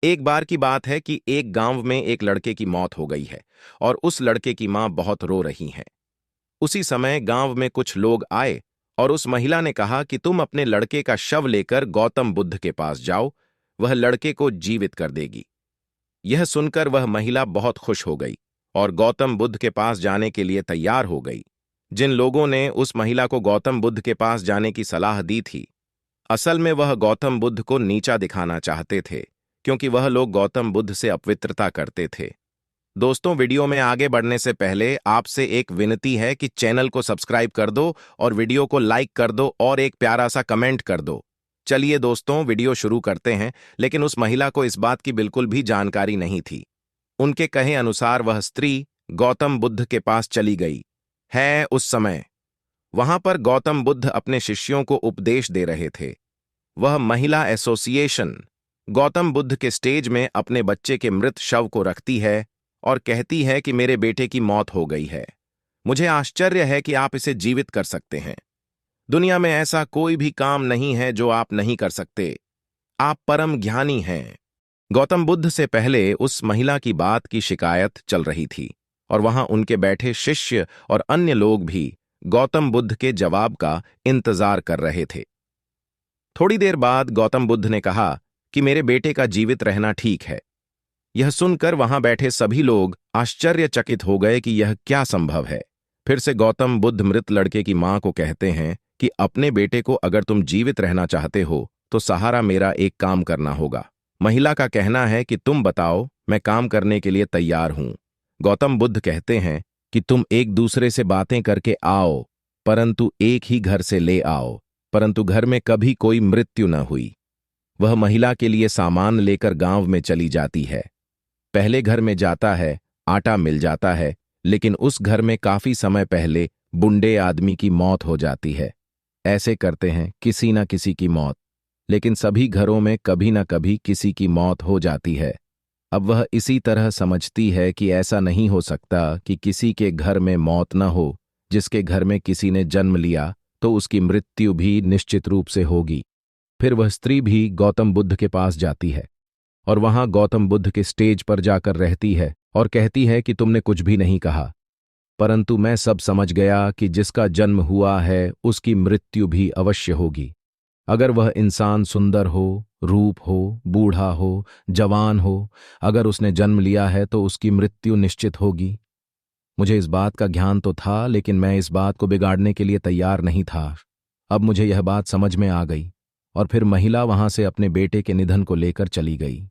एक बार की बात है कि एक गांव में एक लड़के की मौत हो गई है और उस लड़के की मां बहुत रो रही हैं। उसी समय गांव में कुछ लोग आए और उस महिला ने कहा कि तुम अपने लड़के का शव लेकर गौतम बुद्ध के पास जाओ, वह लड़के को जीवित कर देगी। यह सुनकर वह महिला बहुत खुश हो गई और गौतम बुद्ध के पास जाने के लिए तैयार हो गई। जिन लोगों ने उस महिला को गौतम बुद्ध के पास जाने की सलाह दी थी, असल में वह गौतम बुद्ध को नीचा दिखाना चाहते थे, क्योंकि वह लोग गौतम बुद्ध से अपवित्रता करते थे। दोस्तों, वीडियो में आगे बढ़ने से पहले आपसे एक विनती है कि चैनल को सब्सक्राइब कर दो और वीडियो को लाइक कर दो और एक प्यारा सा कमेंट कर दो। चलिए दोस्तों, वीडियो शुरू करते हैं। लेकिन उस महिला को इस बात की बिल्कुल भी जानकारी नहीं थी। उनके कहे अनुसार वह स्त्री गौतम बुद्ध के पास चली गई है। उस समय वहां पर गौतम बुद्ध अपने शिष्यों को उपदेश दे रहे थे। वह महिला एसोसिएशन गौतम बुद्ध के स्टेज में अपने बच्चे के मृत शव को रखती है और कहती है कि मेरे बेटे की मौत हो गई है। मुझे आश्चर्य है कि आप इसे जीवित कर सकते हैं। दुनिया में ऐसा कोई भी काम नहीं है जो आप नहीं कर सकते। आप परम ज्ञानी हैं। गौतम बुद्ध से पहले उस महिला की बात की शिकायत चल रही थी और वहां उनके बैठे शिष्य और अन्य लोग भी गौतम बुद्ध के जवाब का इंतजार कर रहे थे। थोड़ी देर बाद गौतम बुद्ध ने कहा कि मेरे बेटे का जीवित रहना ठीक है। यह सुनकर वहां बैठे सभी लोग आश्चर्यचकित हो गए कि यह क्या संभव है। फिर से गौतम बुद्ध मृत लड़के की मां को कहते हैं कि अपने बेटे को अगर तुम जीवित रहना चाहते हो तो सहारा मेरा एक काम करना होगा। महिला का कहना है कि तुम बताओ, मैं काम करने के लिए तैयार हूं। गौतम बुद्ध कहते हैं कि तुम एक दूसरे से बातें करके आओ, परंतु एक ही घर से ले आओ। परंतु घर में कभी कोई मृत्यु न हुई। वह महिला के लिए सामान लेकर गांव में चली जाती है। पहले घर में जाता है, आटा मिल जाता है, लेकिन उस घर में काफी समय पहले बूढ़े आदमी की मौत हो जाती है। ऐसे करते हैं किसी न किसी की मौत, लेकिन सभी घरों में कभी न कभी किसी की मौत हो जाती है। अब वह इसी तरह समझती है कि ऐसा नहीं हो सकता कि किसी के घर में मौत न हो। जिसके घर में किसी ने जन्म लिया तो उसकी मृत्यु भी निश्चित रूप से होगी। फिर वह स्त्री भी गौतम बुद्ध के पास जाती है और वहां गौतम बुद्ध के स्टेज पर जाकर रहती है और कहती है कि तुमने कुछ भी नहीं कहा, परंतु मैं सब समझ गया कि जिसका जन्म हुआ है उसकी मृत्यु भी अवश्य होगी। अगर वह इंसान सुंदर हो, रूप हो, बूढ़ा हो, जवान हो, अगर उसने जन्म लिया है तो उसकी मृत्यु निश्चित होगी। मुझे इस बात का ज्ञान तो था, लेकिन मैं इस बात को बिगाड़ने के लिए तैयार नहीं था। अब मुझे यह बात समझ में आ गई और फिर महिला वहां से अपने बेटे के निधन को लेकर चली गई।